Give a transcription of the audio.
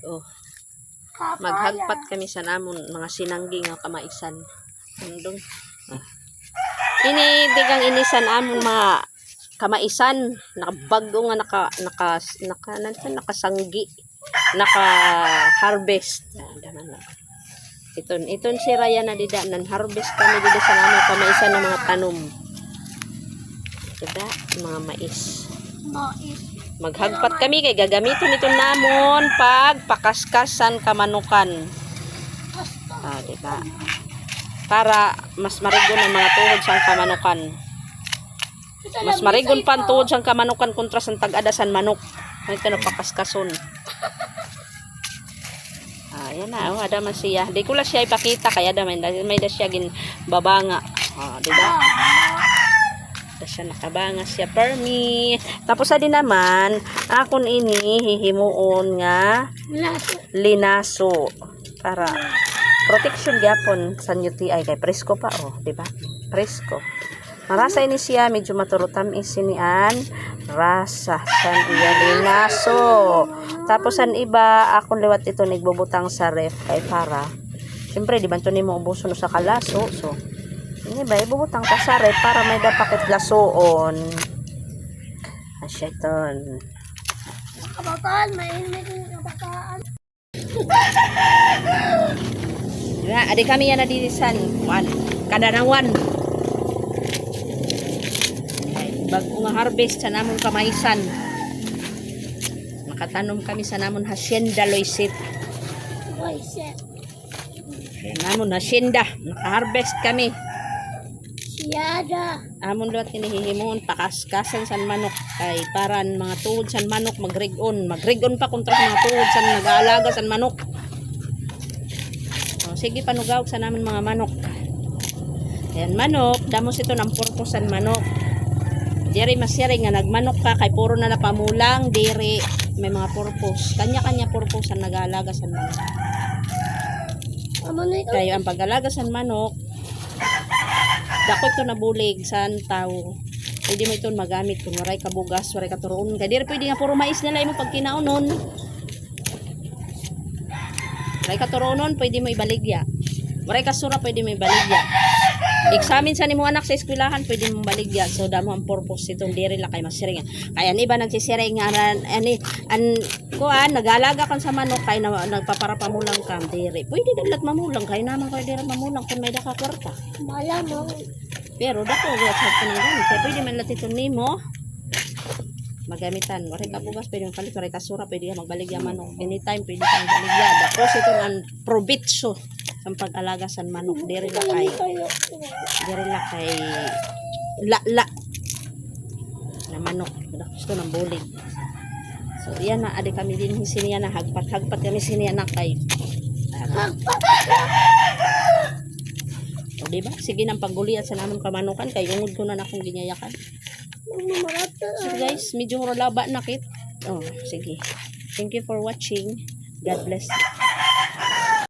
Oh. Maghagpat kami sa namon mga sinanggi nga kamaisan. Andong. Ini digang inisan among mga kamaisan nakabago nga nakasanggi, naka-harvest. Iton si Raya na dida nan harvest kami dito sa namong kamaisan ng mga tanom. Dida mga mais. Maghagpat kami kay gagamiton ito namon pag pakaskasan kamanukan. Diba? Para mas marigon ang mga tuhod sang kamanukan. Mas marigon pa ang tuhod sang kamanukan kontra sa tag-adasan manok. May pakaskason. Ayan na, ada man siya. Di ko lang siya ipakita kaya may da siya gin babanga. Diba? Siya nakabanga siya permi. Tapos din naman akon ini hihimuon nga linaso para protection gyapon sa UTI kay presko pa di ba? Presko. Marasa ini siya medyo maturutam isinian rasa san iya linaso. Tapos an iba akon liwat ito nagbubutang sa ref kay para siyempre di ba ito nimo ubuso no sa kalaso. So ini ba ibubutang ka sa ref para may dapakit lasoon. Asyaton. Kabataan, may kabataan. Diba, adik kami yan na dilisan. Kadanangwan. Bago nga harvest sa namong kamaisan. Nakatanom kami sa namong hacienda Loiset. Namon hacienda. Naka-harvest kami. Siyada. Amon doon tinihihimon pakaskasan san manok kay paran mga tuhod san manok magrigon pa kontra mga tuhod san nag-aalaga san manok. Sige panugawag sa namin mga manok. Ayan manok, damos ito ng purpose san manok. Diri masyari nga nagmanok ka kay puro na napamulang, diri may mga purpose. Kanya-kanya purpose san nag-aalaga san manok. Kaya ang pag-alaga san manok dako ito nabulig sa tao. Pwede mo ito magamit kung waray kabugas, waray katuroon. Kaya di pwede nga puro mais nila mo pag kinaunon. Waray katuroon, pwede mo ibaligya. Waray kasura, pwede mo ibaligya. Examine sa nimo anak sa eskwelahan, pwede mo baligya. So damo ang purpose itong diri la kay masiring. Kaya iba nagsisiring nga kuan nagalaga kan sa manok kay nagpaparapamulang kam diri. Pwede dalat mamulang kay naman kay diri mamulang kun may daka kwarta. Malamang. Pero dako gyud sa pinanggan kay pwede man latito nimo magamitan. Waray kabugas pwede mo palit, waray kasura pwede ka magbaligya manok. Anytime pwede kang baligya. Dako ito ang probitso ang pag-alaga sa manok. Diri la kay la na manok. Gusto ng bulig. So iyan na adi kami din siniya na hagpat kami siniya na kay o diba? Sige nang pagguliat sa namon kamanukan kay ungod ko na akong ginyayakan. So guys, medyo laba na kit. Sige. Thank you for watching. God bless you.